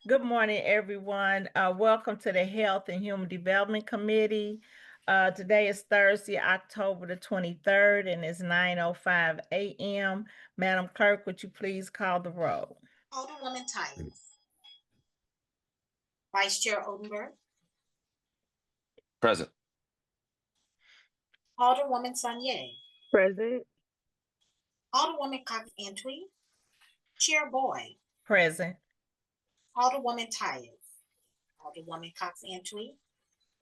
Good morning, everyone. Welcome to the Health and Human Development Committee. Today is Thursday, October the 23rd, and it's 9:05 a.m. Madam Clerk, would you please call the roll? Alderwoman Tyus. Vice Chair Odenberg. Present. Alderwoman Sanye. Present. Alderwoman Cox Antwi. Chair Boyd. Present. Alderwoman Tyus. Alderwoman Cox Antwi.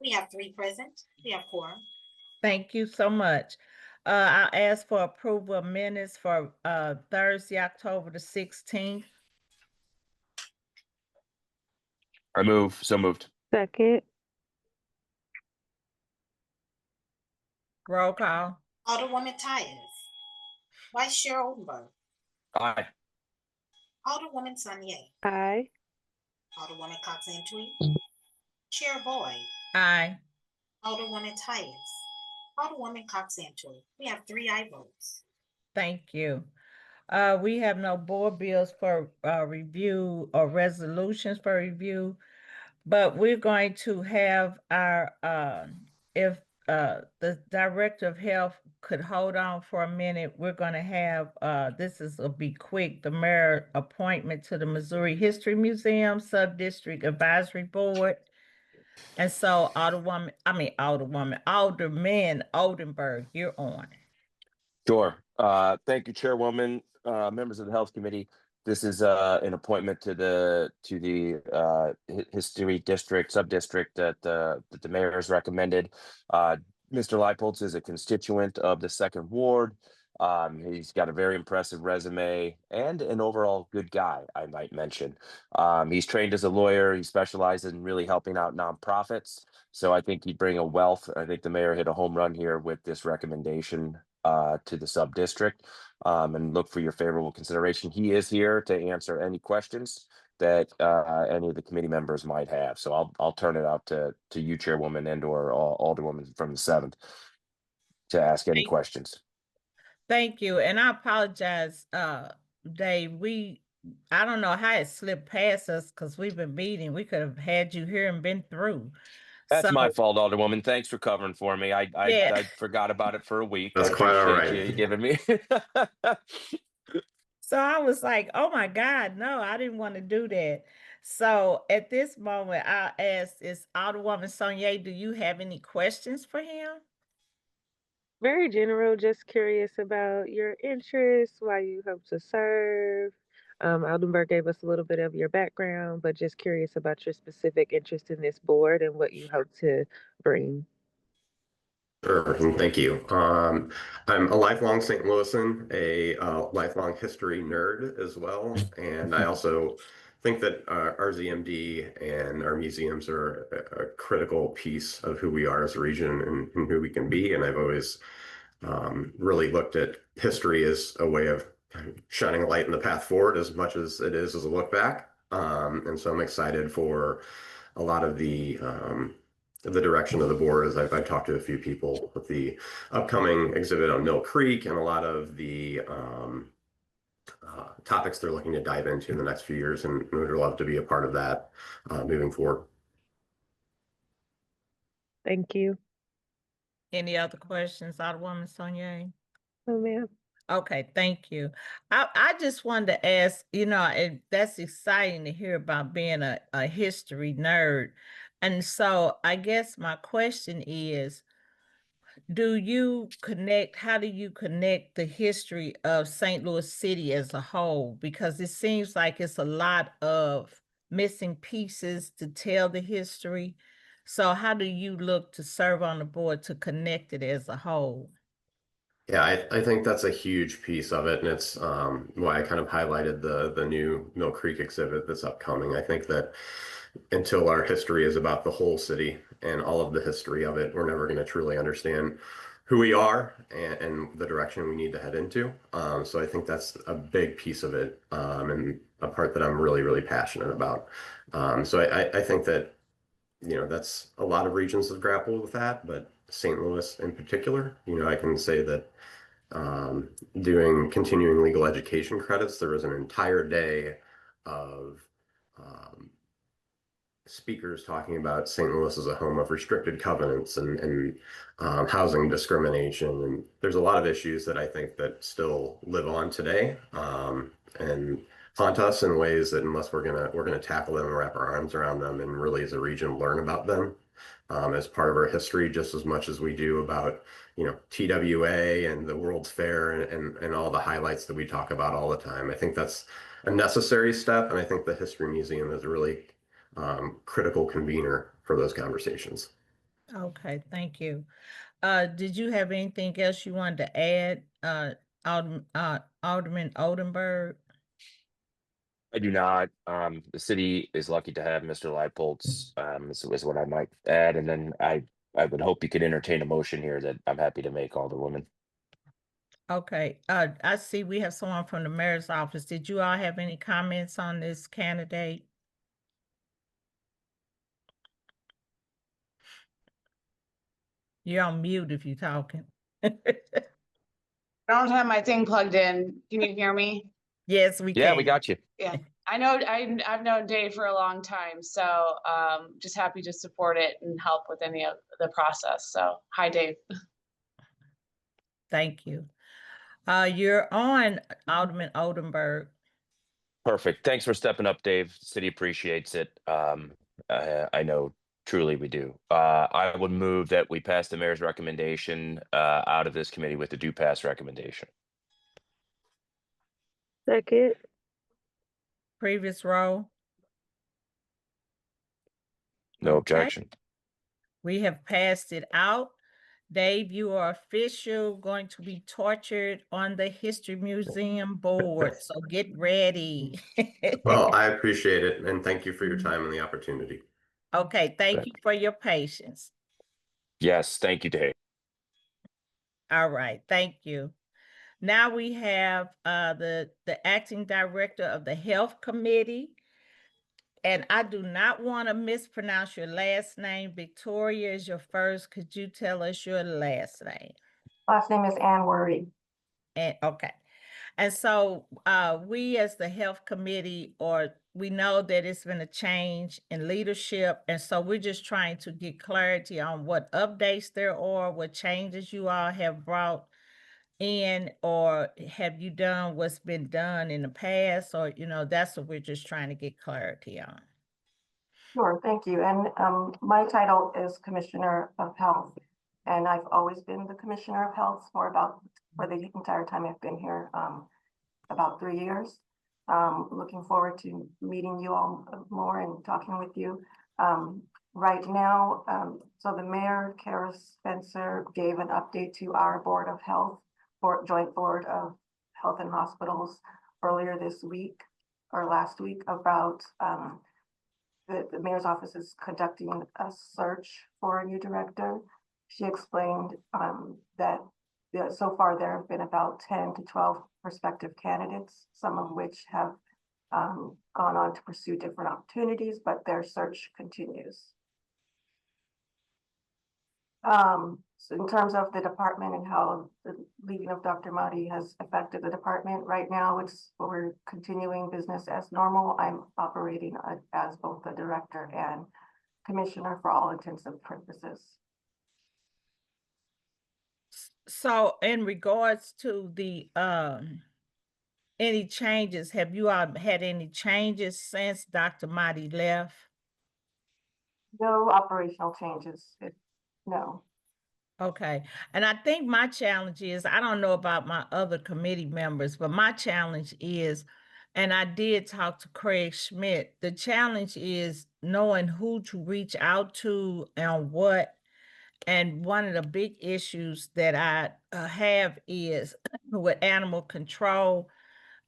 We have 3 present. We have quorum. Thank you so much. I'll ask for approval of minutes for Thursday, October the 16th. So moved. Second. Roll call. Alderwoman Tyus. Vice Chair Odenberg. Aye. Alderwoman Sanye. Aye. Alderwoman Cox Antwi. Chair Boyd. Aye. Alderwoman Tyus. Alderwoman Cox Antwi. We have 3 aye votes. Thank you. We have no board bills for review or resolutions for review, but we're going to have our, if the Director of Health could hold on for a minute, we're going to have, will be quick, the mayor appointment to the Missouri History Museum Sub-District Advisory Board. And so Alderman Oldenburg, you're on. Sure. Thank you, Chairwoman, members of the Health Committee. This is an appointment to the History District Sub-District that the mayor has recommended. Mr. Leipoltz is a constituent of the 2nd Ward. He's got a very impressive resume and an overall good guy, I might mention. He's trained as a lawyer. He specializes in really helping out nonprofits. So I think he'd bring a wealth. I think the mayor hit a home run here with this recommendation to the sub-district, and look for your favorable consideration. He is here to answer any questions that any of the committee members might have. So I'll turn it out to you, Chairwoman, and or Alderwoman from the 7th to ask any questions. Thank you. And I apologize, Dave. I don't know how it slipped past us because we've been meeting. We could have had you here and been through. That's my fault, Alderwoman. Thanks for covering for me. I forgot about it for a week. That's quite all right. You giving me. So I was like, oh my God, no, I didn't want to do that. So at this moment, I'll ask, is Alderwoman Sanye, do you have any questions for him? Very general, just curious about your interests, why you hope to serve. Oldenburg gave us a little bit of your background, but just curious about your specific interest in this board and what you hope to bring. Sure, and thank you. I'm a lifelong St. Louisan, a lifelong history nerd as well, and I also think that our ZMD and our museums are a critical piece of who we are as a region and who we can be. And I've always really looked at history as a way of shining a light in the path forward as much as it is as a look back. And so I'm excited for a lot of the direction of the board as I've talked to a few people with the upcoming exhibit on Mill Creek and a lot of the topics they're looking to dive into in the next few years, and would love to be a part of that moving forward. Thank you. Any other questions, Alderwoman Sanye? Oh, ma'am. Okay, thank you. I just wanted to ask, that's exciting to hear about being a history nerd. And so I guess my question is, how do you connect the history of St. Louis City as a whole? Because it seems like it's a lot of missing pieces to tell the history. So how do you look to serve on the board to connect it as a whole? Yeah, I think that's a huge piece of it, and it's why I kind of highlighted the new Mill Creek exhibit that's upcoming. I think that until our history is about the whole city and all of the history of it, we're never going to truly understand who we are and the direction we need to head into. So I think that's a big piece of it, and a part that I'm really, really passionate about. So I think that, that's a lot of regions have grappled with that, but St. Louis in particular, I can say that doing continuing legal education credits, there was an entire day of speakers talking about St. Louis as a home of restricted covenants and housing discrimination. And there's a lot of issues that I think that still live on today, and haunt us in ways that unless we're gonna tackle them and wrap our arms around them and really as a region learn about them as part of our history just as much as we do about TWA and the World's Fair and all the highlights that we talk about all the time. I think that's a necessary step, and I think the History Museum is a really critical convener for those conversations. Okay, thank you. Did you have anything else you wanted to add, Alderman Oldenburg? I do not. The city is lucky to have Mr. Leipoltz, is what I might add. And then I would hope you could entertain a motion here that I'm happy to make, Alderwoman. Okay, I see we have someone from the mayor's office. Did you all have any comments on this candidate? You're on mute if you're talking. I don't have my thing plugged in. Can you hear me? Yes, we Yeah, can. we got you. Yeah, I know I've known Dave for a long time, so just happy to support it and help with any of the process. So hi, Dave. Thank you. You're on, Alderman Oldenburg. Perfect. Thanks for stepping up, Dave. City appreciates it. I know truly we do. I would move that we pass the mayor's recommendation out of this committee with the do pass recommendation. Second. Previous row. No Okay. objection. We have passed it out. Dave, you are official going to be tortured on the History Museum board, so get ready. Well, I appreciate it, and thank you for your time and the opportunity. Okay, thank you for your patience. Yes, thank you, Dave. All right, thank you. Now we have the acting director of the Health Committee. And I do not want to mispronounce your last name. Victoria is your first. Could you tell us your last name? Last name is Ann Worry. And okay. And so we as the health committee, we know that it's been a change in leadership. And so we're just trying to get clarity on what updates there are, what changes you all have brought in, or have you done what's been done in the past, or, that's what we're just trying to get clarity on. Sure, thank you. And my title is Commissioner of Health, and I've always been the Commissioner of Health for the entire time I've been here, about 3 years. Looking forward to meeting you all more and talking with you. Right now, so the Mayor, Kara Spencer, gave an update to our Board of Health, Joint Board of Health and Hospitals earlier this week or last week about the mayor's office is conducting a search for a new director. She explained that so far there have been about 10 to 12 prospective candidates, some of which have gone on to pursue different opportunities, but their search continues. So in terms of the department and how the leaving of Dr. Mahdi has affected the department, right now we're continuing business as normal. I'm operating as both the director and commissioner for all intents and purposes. So in regards to the any changes, have you all had any changes since Dr. Mahdi left? No operational changes, no. Okay, and I think my challenge is, I don't know about my other committee members, but my challenge is, and I did talk to Craig Schmidt, the challenge is knowing who to reach out to and what. And one of the big issues that I have is with animal control,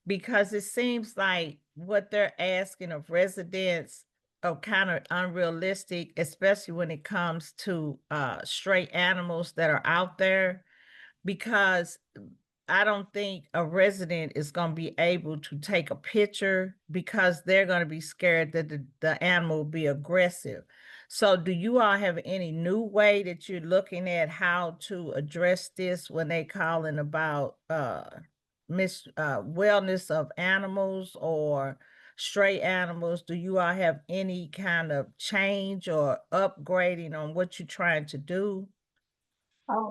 because it seems like what they're asking of residents are kind of unrealistic, especially when it comes to stray animals that are out there, because I don't think a resident is going to be able to take a picture because they're going to be scared that the animal will be aggressive. So do you all have any new way that you're looking at how to address this when they calling about wellness of animals or stray animals? Do you all have any kind of change or upgrading on what you're trying to do?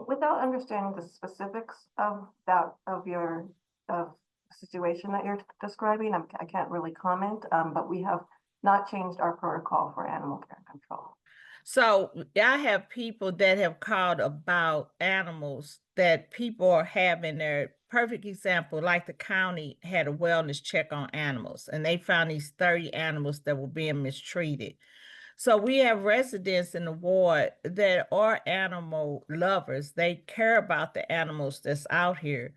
Without understanding the specifics of that, of your, of the situation that you're describing, I can't really comment, but we have not changed our protocol for animal care control. So I have people that have called about animals that people are having. Their perfect example, like the county had a wellness check on animals, and they found these 30 animals that were being mistreated. So we have residents in the ward that are animal lovers. They care about the animals that's out here.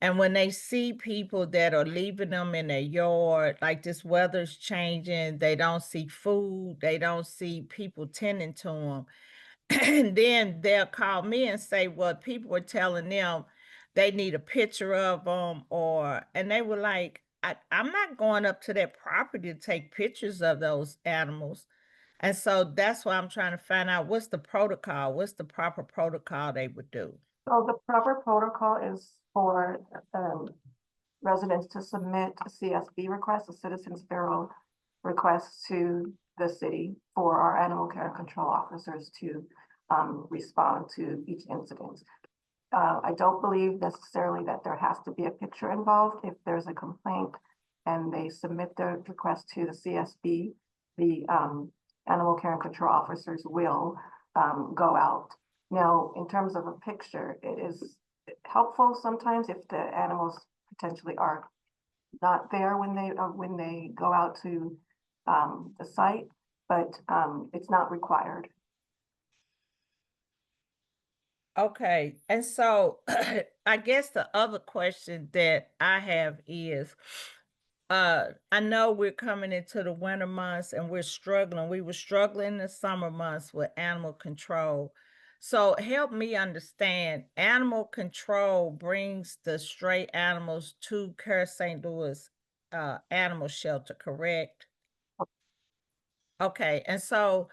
And when they see people that are leaving them in their yard, like this weather's changing, they don't see food, they don't see people tending to them. And then they'll call me and say, well, people were telling them they need a picture of them, and they were like, I'm not going up to their property to take pictures of those animals. And so that's why I'm trying to find out what's the protocol, what's the proper protocol they would do. So the proper protocol is for residents to submit a CSB request, a Citizens Bureau request to the city for our animal care control officers to respond to each incident. I don't believe necessarily that there has to be a picture involved. If there's a complaint and they submit their request to the CSB, the animal care and control officers will go out. Now, in terms of a picture, it is helpful sometimes if the animals potentially are not there when they go out to the site, but it's not required. Okay, and so I guess the other question that I have is, I know we're coming into the winter months and we're struggling. We were struggling in the summer months with animal control. So help me understand, animal control brings the stray animals to Care St. Louis Animal Shelter, correct? Okay, and so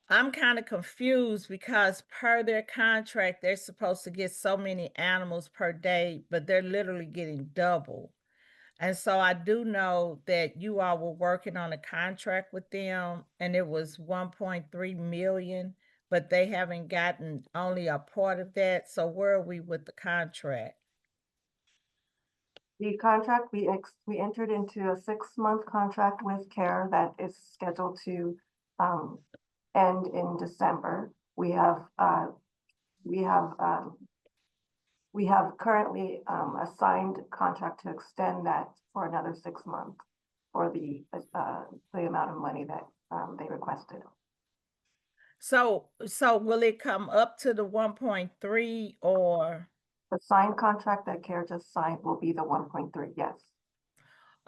I'm kind of confused because per their contract, they're supposed to get so many animals per day, but they're literally getting double. And so I do know that you all were working on a contract with them and it was 1.3 million, but they haven't gotten only a part of that. So where are we with the contract? The contract, we entered into a 6-month contract with CARE that is scheduled to end in December. We have currently a signed contract to extend that for another 6 months for the amount of money that they requested. So will it come up to the 1.3 or? The signed contract that CARE just signed will be the 1.3, yes.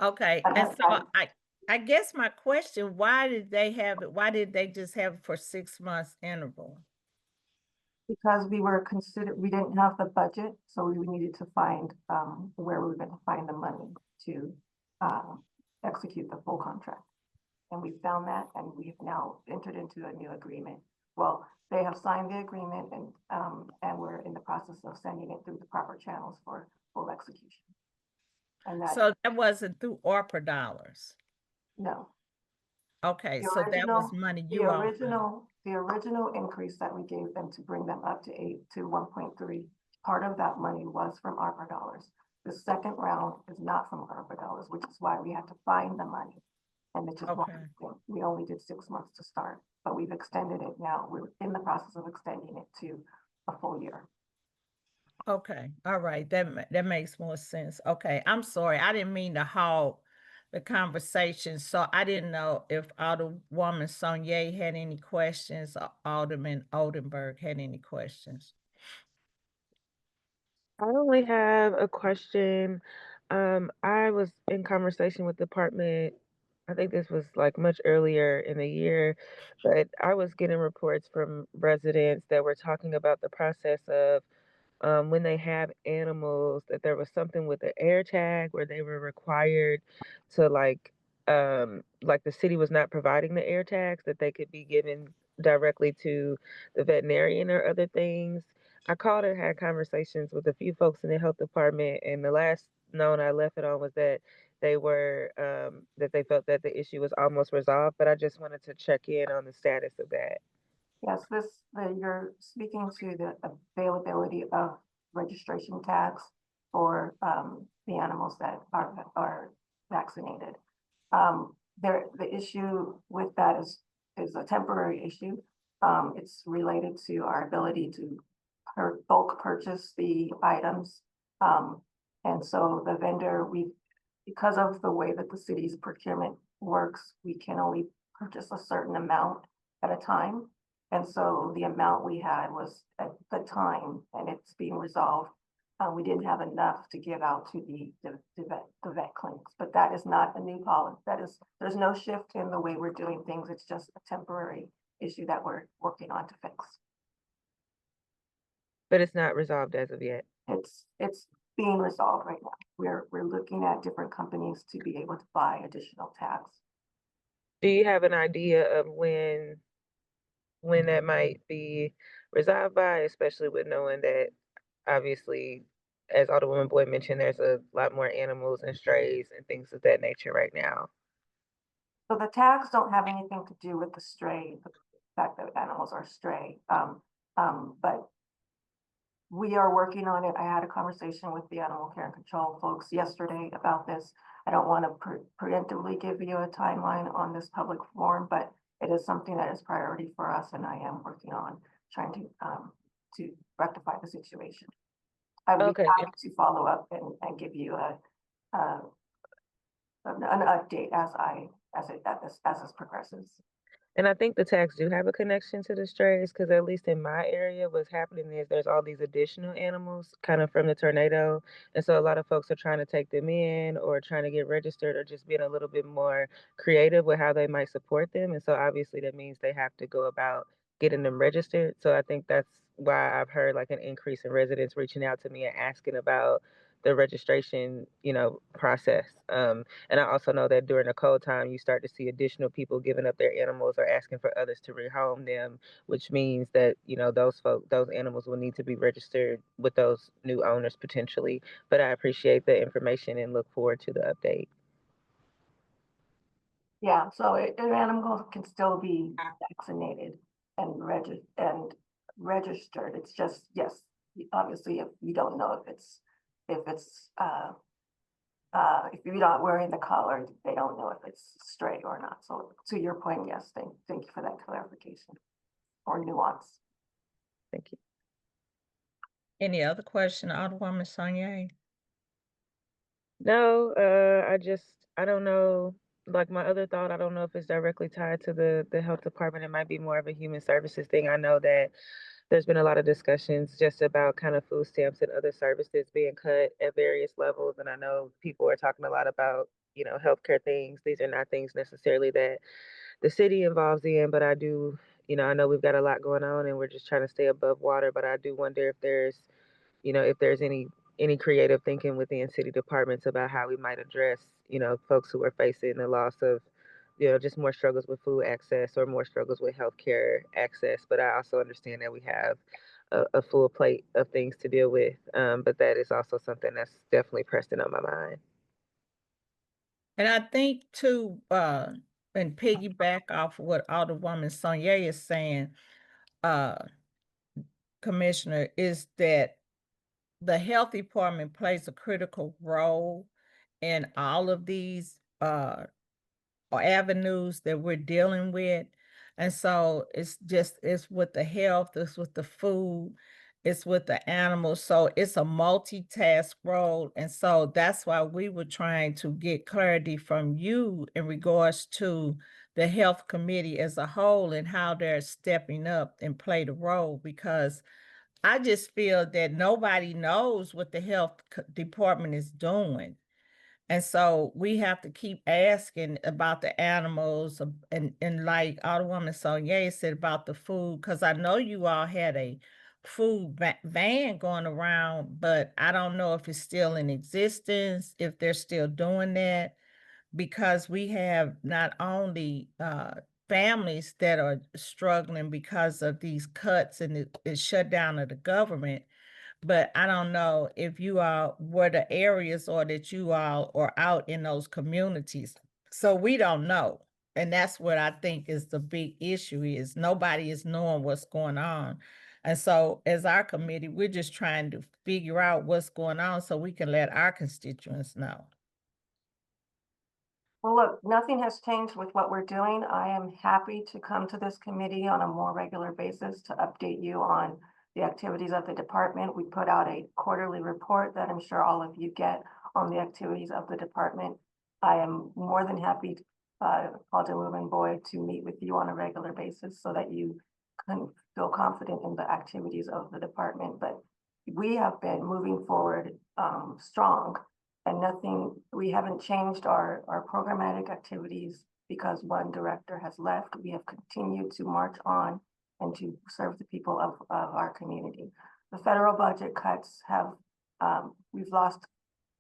Okay, and so I guess my question, why did they have it? Why did they just have it for 6 months interval? Because we didn't have the budget, so we needed to find where we were going to find the money to execute the full contract. And we found that, and we've now entered into a new agreement. Well, they have signed the agreement, and we're in the process of sending it through the proper channels for full execution. And So that wasn't through ARPA dollars? No. Okay, so that was money you all found. The original increase that we gave them to bring them up to 1.3, part of that money was from ARPA dollars. The second round is not from ARPA dollars, which is why we had to find the money. And it's just we only did 6 months to start, but we've extended it now. We're in the process of extending it to a full year. Okay, all right, that makes more sense. Okay, I'm sorry, I didn't mean to halt the conversation, so I didn't know if Alderwoman Saulnier had any questions or Alderman Oldenburg had any questions. I only have a question. I was in conversation with the department. I think this was like much earlier in the year, but I was getting reports from residents that were talking about the process of when they have animals, that there was something with the air tag where they were required to like the city was not providing the air tags that they could be given directly to the veterinarian or other things. I called and had conversations with a few folks in the health department, and the last note I left it on was that they were that they felt that the issue was almost resolved, but I just wanted to check in on the status of that. Yes, you're speaking to the availability of registration tags for the animals that are vaccinated. The issue with that is a temporary issue. It's related to our ability to bulk purchase the items. And so the vendor, because of the way that the city's procurement works, we can only purchase a certain amount at a time. And so the amount we had was at the time, and it's being resolved. We didn't have enough to give out to the vet clinics, but that is not a new policy. There's no shift in the way we're doing things. It's just a temporary issue that we're working on to fix. But it's not resolved as of yet. It's being resolved right now. We're looking at different companies to be able to buy additional tags. Do you have an idea of when that might be resolved by, especially with knowing that obviously, as Alderwoman Boyd mentioned, there's a lot more animals and strays and things of that nature right now. So the tags don't have anything to do with the fact that animals are stray. But we are working on it. I had a conversation with the animal care and control folks yesterday about this. I don't want to preemptively give you a timeline on this public forum, but it is something that is priority for us, and I am working on trying to rectify the situation. I would be happy to follow up and give you an update as this progresses. And I think the tags do have a connection to the strays, because at least in my area, what's happening is there's all these additional animals kind of from the tornado. And so a lot of folks are trying to take them in or trying to get registered or just being a little bit more creative with how they might support them. And so obviously that means they have to go about getting them registered. So I think that's why I've heard like an increase in residents reaching out to me and asking about the registration, process. And I also know that during the cold time, you start to see additional people giving up their animals or asking for others to rehome them, which means that, those animals will need to be registered with those new owners potentially. But I appreciate the information and look forward to the update. Yeah, so an animal can still be vaccinated and registered. It's just, yes, obviously, if you don't know if you're not wearing the collar, they don't know if it's stray or not. So to your point, yes, thank you for that clarification or nuance. Thank you. Any other question, Alderwoman Sonia? No, I don't know. Like my other thought, I don't know if it's directly tied to the health department. It might be more of a human services thing. I know that there's been a lot of discussions just about kind of food stamps and other services being cut at various levels. And I know people are talking a lot about, healthcare things. These are not things necessarily that the city involves in, but I do, I know we've got a lot going on and we're just trying to stay above water. But I do wonder if there's any creative thinking within city departments about how we might address, folks who are facing the loss of, just more struggles with food access or more struggles with healthcare access. But I also understand that we have a full plate of things to deal with. But that is also something that's definitely pressing on my mind. And I think too, and piggyback off what Alderwoman Sonia is saying, Commissioner, is that the health department plays a critical role in all of these avenues that we're dealing with. And so it's with the health, it's with the food, it's with the animals. So it's a multitask role. And so that's why we were trying to get clarity from you in regards to the health committee as a whole and how they're stepping up and play the role, because I just feel that nobody knows what the health department is doing. And so we have to keep asking about the animals and like Alderwoman Sonia said about the food, because I know you all had a food van going around, but I don't know if it's still in existence, if they're still doing that, because we have not only families that are struggling because of these cuts and the shutdown of the government, but I don't know if you all, where the areas or that you all are out in those communities. So we don't know. And that's what I think is the big issue is nobody is knowing what's going on. And so as our committee, we're just trying to figure out what's going on so we can let our constituents know. Well, look, nothing has changed with what we're doing. I am happy to come to this committee on a more regular basis to update you on the activities of the department. We put out a quarterly report that I'm sure all of you get on the activities of the department. I am more than happy, Alderwoman Boyd, to meet with you on a regular basis so that you can feel confident in the activities of the department. But we have been moving forward strong. And nothing, we haven't changed our programmatic activities because one director has left. We have continued to march on and to serve the people of our community. The federal budget cuts have, we've lost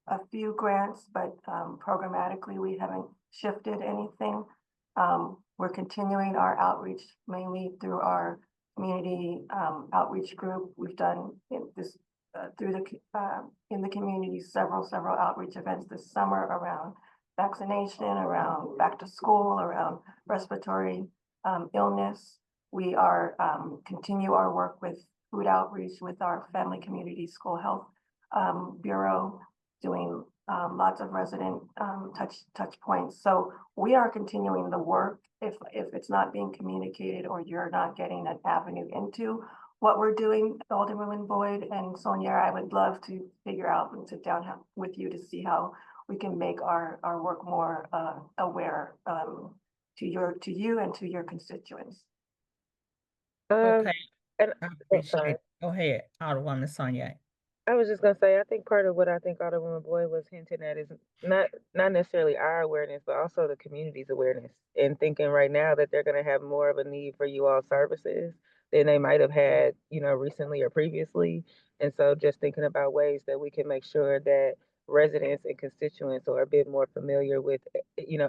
a few grants, but programmatically we haven't shifted anything. We're continuing our outreach mainly through our community outreach group. We've done this in the community several outreach events this summer around vaccination, around back to school, around respiratory illness. We are continue our work with food outreach with our Family Community School Health Bureau, doing lots of resident touch points. So we are continuing the work. If it's not being communicated or you're not getting an avenue into what we're doing, Alderwoman Boyd and Sonia, I would love to figure out and sit down with you to see how we can make our work more aware to you and to your constituents. Okay, And I oh, appreciate sorry. it. Go ahead, Alderwoman Sonia. I was just gonna say, I think part of what I think Alderwoman Boyd was hinting at is not necessarily our awareness, but also the community's awareness, and thinking right now that they're gonna have more of a need for you all services than they might have had, recently or previously. And so just thinking about ways that we can make sure that residents and constituents are a bit more familiar with,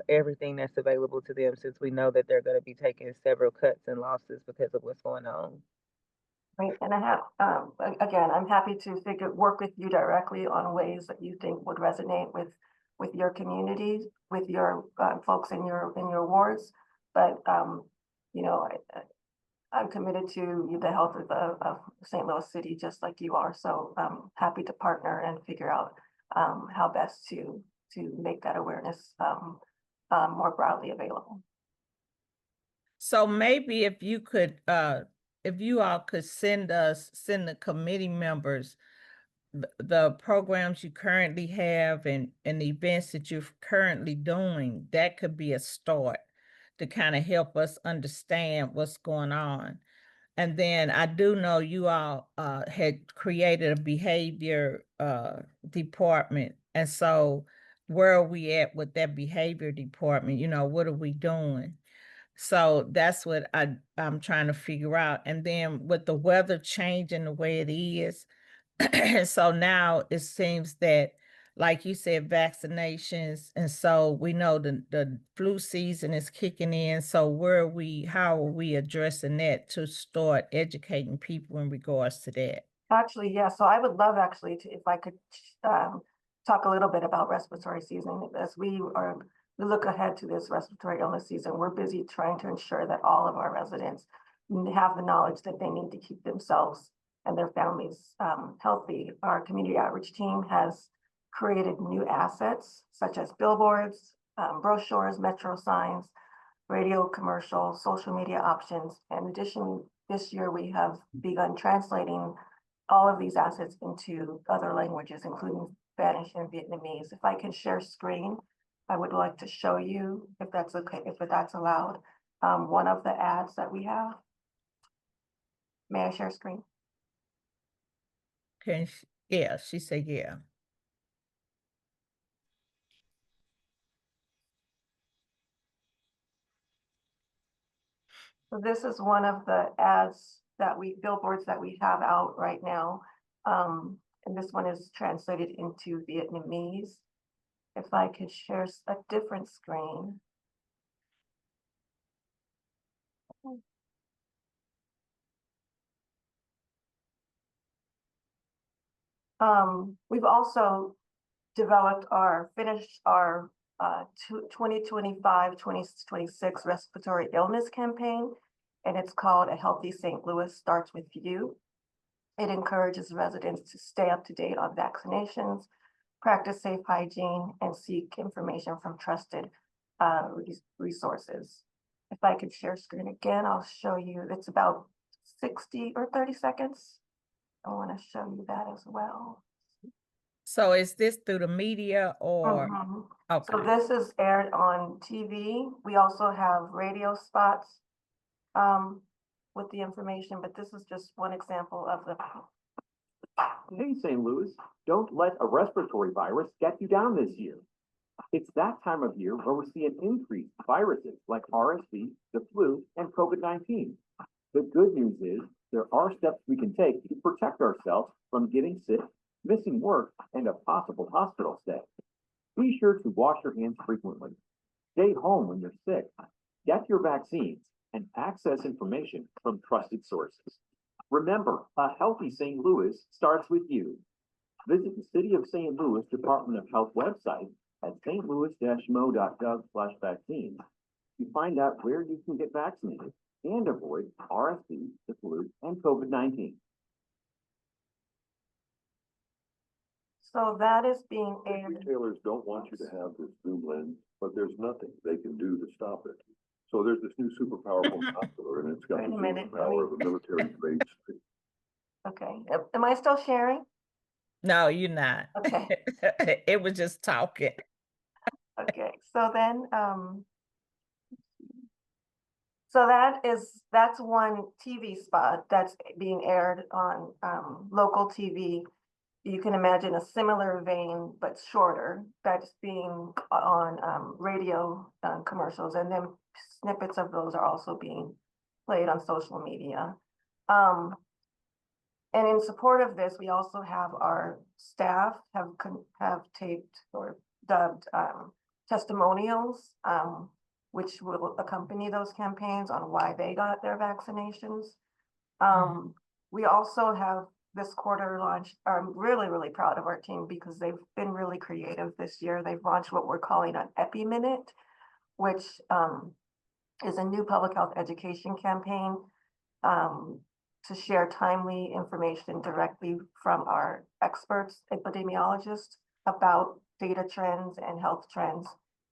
everything that's available to them, since we know that they're gonna be taking several cuts and losses because of what's going on. Right, and I have, again, I'm happy to work with you directly on ways that you think would resonate with your communities, with your folks in your wards. But I'm committed to the health of St. Louis City, just like you are. So I'm happy to partner and figure out how best to make that awareness more broadly available. So maybe if you could, if you all could send the committee members the programs you currently have and the events that you're currently doing, that could be a start to kind of help us understand what's going on. And then I do know you all had created a behavior department. And so where are we at with that behavior department? What are we doing? So that's what I'm trying to figure out. And then with the weather changing the way it is, so now it seems that, like you said, vaccinations, and so we know the flu season is kicking in. So how are we addressing that to start educating people in regards to that? Actually, yeah. So I would love if I could talk a little bit about respiratory season. As we look ahead to this respiratory illness season, we're busy trying to ensure that all of our residents have the knowledge that they need to keep themselves and their families healthy. Our community outreach team has created new assets such as billboards, brochures, metro signs, radio commercials, social media options. In addition, this year we have begun translating all of these assets into other languages, including Spanish and Vietnamese. If I can share screen, I would like to show you, if that's okay, if that's allowed, one of the ads that we have. May I share screen? Yeah, she said, yeah. So this is one of the billboards that we have out right now. And this one is translated into Vietnamese. If I could share a different screen. We've also finished our 2025-2026 respiratory illness campaign, and it's called A Healthy St. Louis Starts With You. It encourages residents to stay up to date on vaccinations, practice safe hygiene, and seek information from trusted resources. If I could share screen again, I'll show you. It's about 60 or 30 seconds. I want to show you that as well. So is this through the media or? Mhm. Okay. So this is aired on TV. We also have radio spots with the information, but this is just one example of the. Hey, St. Louis, don't let a respiratory virus get you down this year. It's that time of year where we see an increase in viruses like RSV, the flu, and COVID-19. The good news is there are steps we can take to protect ourselves from getting sick, missing work, and a possible hospital stay. Be sure to wash your hands frequently. Stay home when you're sick. Get your vaccines and access information from trusted sources. Remember, a healthy St. Louis starts with you. Visit the City of St. Louis Department of Health website at stlouis-mo.gov/vaccines to find out where you can get vaccinated and avoid RSV, the flu, and COVID-19. So that is being aired. Retailers don't want you to have this Zoom lens, but there's nothing they can do to stop it. So there's this new super powerful binocular, and it's got Wait a the minute, power of a military grade. Okay, am I still sharing? No, you're not. Okay. It was just talking. Okay, so then, so that's one TV spot that's being aired on local TV. You can imagine a similar vein, but shorter, that's being on radio commercials, and then snippets of those are also being played on social media. And in support of this, we also have our staff have taped or dubbed testimonials, which will accompany those campaigns on why they got their vaccinations. We also have this quarter launched. I'm really, really proud of our team because they've been really creative this year. They've launched what we're calling an Epi Minute, which is a new public health education campaign to share timely information directly from our experts, epidemiologists, about data trends and health trends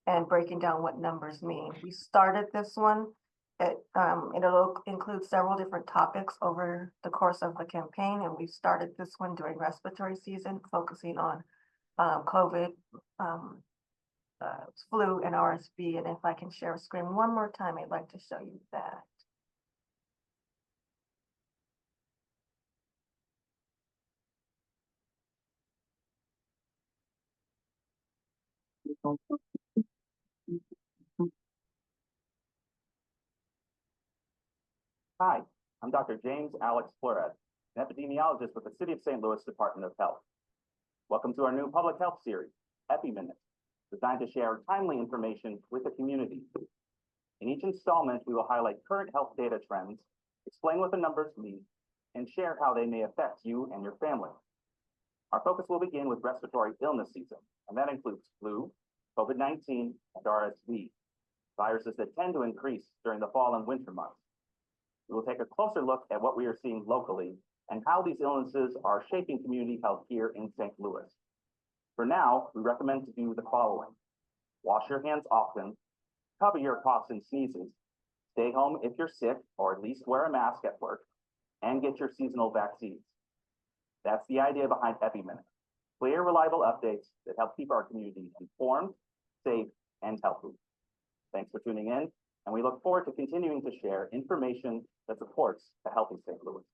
and breaking down what numbers mean. We started this one. It'll include several different topics over the course of the campaign, and we started this one during respiratory season, focusing on COVID, flu, and RSV. And if I can share a screen one more time, I'd like to show you that. Hi, I'm Dr. James Alex Flores, an epidemiologist with the City of St. Louis Department of Health. Welcome to our new public health series, Epi Minute, designed to share timely information with the community. In each installment, we will highlight current health data trends, explain what the numbers mean, and share how they may affect you and your family. Our focus will begin with respiratory illness season, and that includes flu, COVID-19, and RSV, viruses that tend to increase during the fall and winter months. We will take a closer look at what we are seeing locally and how these illnesses are shaping community health here in St. Louis. For now, we recommend to do the following: wash your hands often, cover your coughs and sneezes, stay home if you're sick or at least wear a mask at work, and get your seasonal vaccines. That's the idea behind Epi Minute: clear, reliable updates that help keep our community informed, safe, and healthy. Thanks for tuning in, and we look forward to continuing to share information that supports a healthy St. Louis.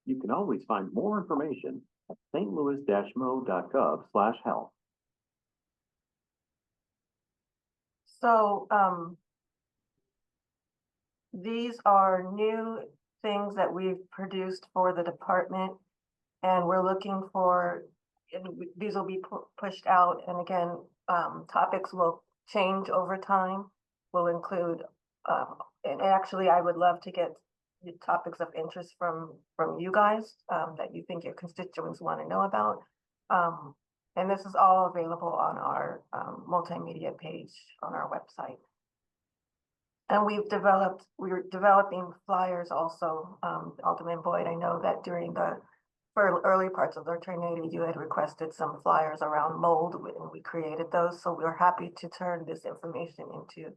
You can always find more information at stlouis-mo.gov/health. So these are new things that we've produced for the department, and we're looking for, and these will be pushed out. And again, topics will change over time. Will include, and actually I would love to get topics of interest from you guys, that you think your constituents want to know about. And this is all available on our multimedia page on our website. And we're developing flyers also. Alderman Boyd, I know that during the early parts of the tornado, you had requested some flyers around mold, and we created those. So we're happy to turn this information into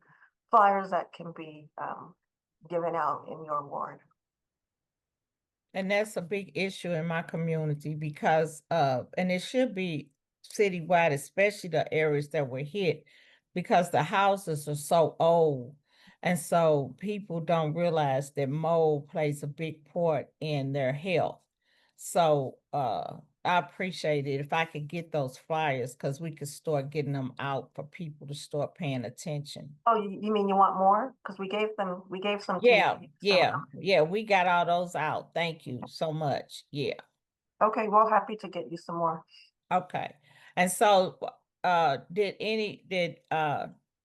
flyers that can be given out in your ward. And that's a big issue in my community because and it should be citywide, especially the areas that were hit, because the houses are so old. And so people don't realize that mold plays a big part in their health. So I appreciate it if I could get those flyers, because we could start getting them out for people to start paying attention. Oh, you mean you want more? Because we gave some to Yeah, you, so- yeah, we got all those out. Thank you so much. Yeah. Okay, well, happy to get you some more. Okay. And so did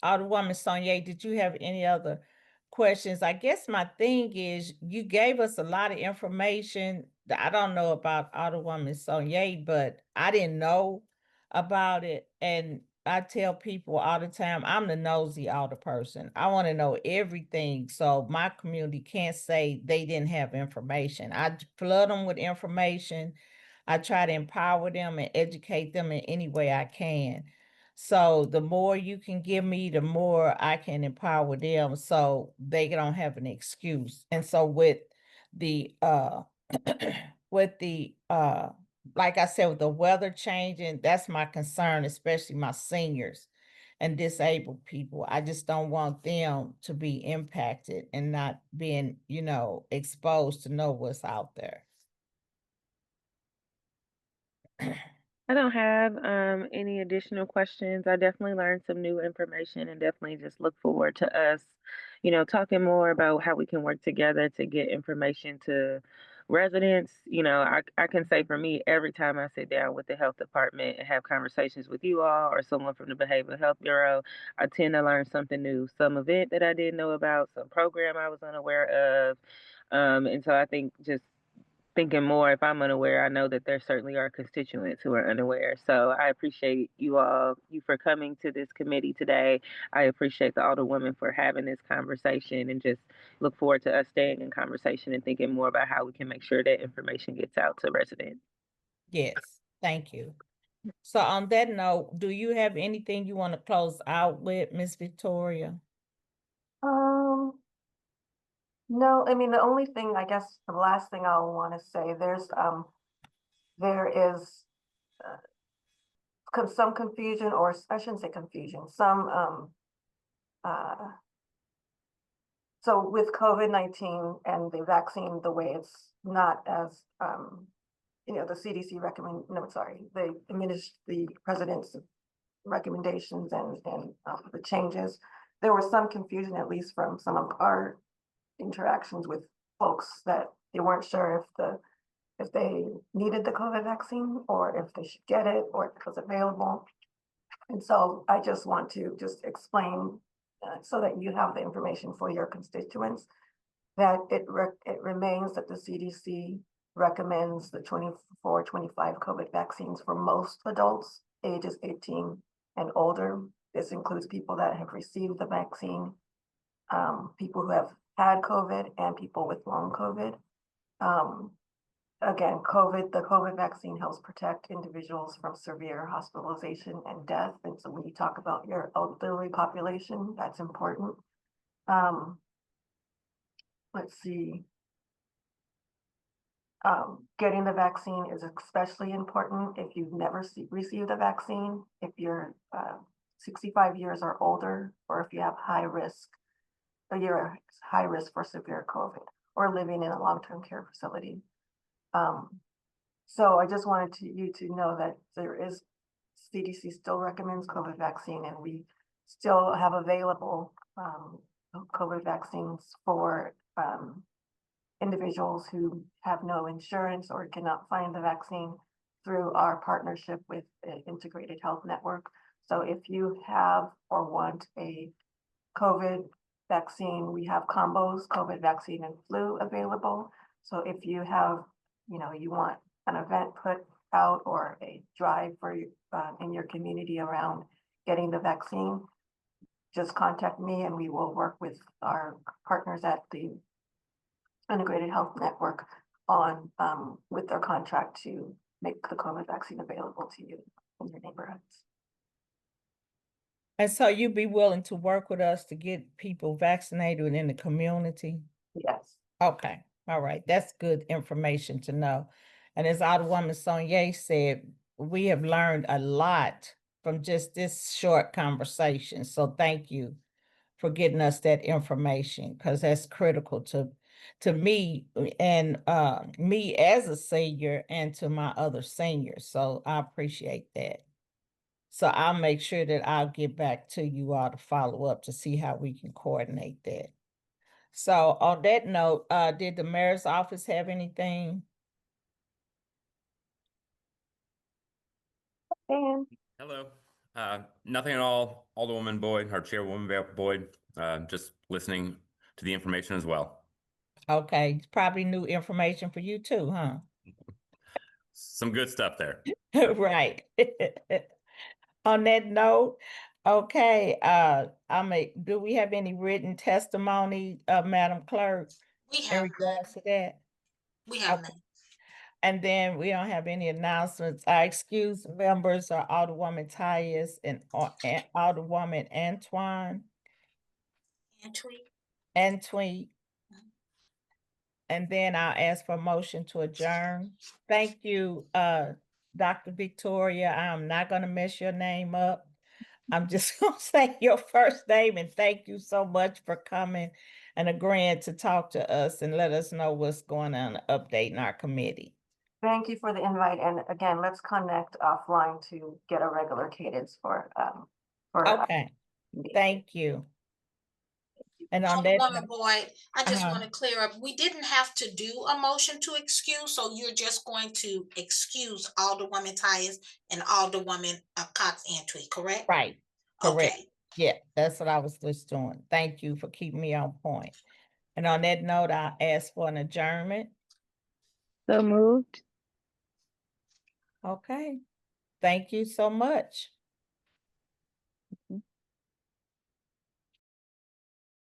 Alderwoman Sonia, did you have any other questions? I guess my thing is you gave us a lot of information that I don't know about Alderwoman Sonia, but I didn't know about it. And I tell people all the time, I'm the nosy alder person. I want to know everything. So my community can't say they didn't have information. I flood them with information. I try to empower them and educate them in any way I can. So the more you can give me, the more I can empower them so they don't have an excuse. And so with the with the like I said, with the weather changing, that's my concern, especially my seniors and disabled people. I just don't want them to be impacted and not being, exposed to know what's out there. I don't have any additional questions. I definitely learned some new information and definitely just look forward to us, talking more about how we can work together to get information to residents. I can say for me, every time I sit down with the health department and have conversations with you all or someone from the Behavioral Health Bureau, I tend to learn something new, some event that I didn't know about, some program I was unaware of. And so I think just thinking more, if I'm unaware, I know that there certainly are constituents who are unaware. So I appreciate you for coming to this committee today. I appreciate the Alderwoman for having this conversation, and just look forward to us staying in conversation and thinking more about how we can make sure that information gets out to residents. Yes, thank you. So on that note, do you have anything you want to close out with, Miss Victoria? No, I mean, the only thing, I guess, the last thing I'll want to say, there is some confusion, or I shouldn't say confusion, so with COVID-19 and the vaccine, the way it's not as, the CDC the president's recommendations and the changes, there was some confusion, at least from some of our interactions with folks, that they weren't sure if they needed the COVID vaccine or if they should get it or if it was available. And so I just want to explain so that you have the information for your constituents, that it remains that the CDC recommends the 24-25 COVID vaccines for most adults ages 18 and older. This includes people that have received the vaccine, people who have had COVID, and people with long COVID. Again, the COVID vaccine helps protect individuals from severe hospitalization and death. And so when you talk about your elderly population, that's important. Let's see. Getting the vaccine is especially important if you've never received a vaccine, if you're 65 years or older, or if you have high risk, or you're high risk for severe COVID, or living in a long-term care facility. So I just wanted you to know that CDC still recommends COVID vaccine, and we still have available COVID vaccines for individuals who have no insurance or cannot find the vaccine through our partnership with Integrated Health Network. So if you have or want a COVID vaccine, we have combos, COVID vaccine and flu available. So if you have, you want an event put out or a drive for in your community around getting the vaccine, just contact me and we will work with our partners at the Integrated Health Network on with their contract to make the COVID vaccine available to you in your neighborhoods. And so you'd be willing to work with us to get people vaccinated within the community? Yes. Okay, all right, that's good information to know. And as Alderwoman Sonia said, we have learned a lot from just this short conversation. So thank you for getting us that information, because that's critical to me and me as a senior and to my other seniors. So I appreciate that. So I'll make sure that I'll get back to you all to follow up to see how we can coordinate that. So on that note, did the mayor's office have anything? And Hello. Nothing at all. Alderwoman Boyd, our Chairwoman Boyd, just listening to the information as well. Okay, it's probably new information for you too, huh? Some good stuff there. Right. On that note, okay, do we have any written testimony, Madam Clerk, We in have, regards to that? we have Okay. none. And then we don't have any announcements. Our excused members are Alderwoman Tyus and Alderwoman Antoine And tweet. and Tweet. And then I'll ask for a motion to adjourn. Thank you, Dr. Victoria. I'm not gonna mess your name up. I'm just gonna say your first name, and thank you so much for coming and agreeing to talk to us and let us know what's going on, updating our committee. thank you for the invite. And again, let's connect offline to get a regular cadence for Okay, thank you. And on that, Alderwoman Boyd, I just Uh-huh. want to clear up, we didn't have to do a motion to excuse, so you're just going to excuse Alderwoman Tyus and Alderwoman Cox Antwi, correct? right, correct. Okay. Yeah, that's what I was just doing. Thank you for keeping me on point. And on that note, I'll ask for an adjournment. So moved. Okay, thank you so much.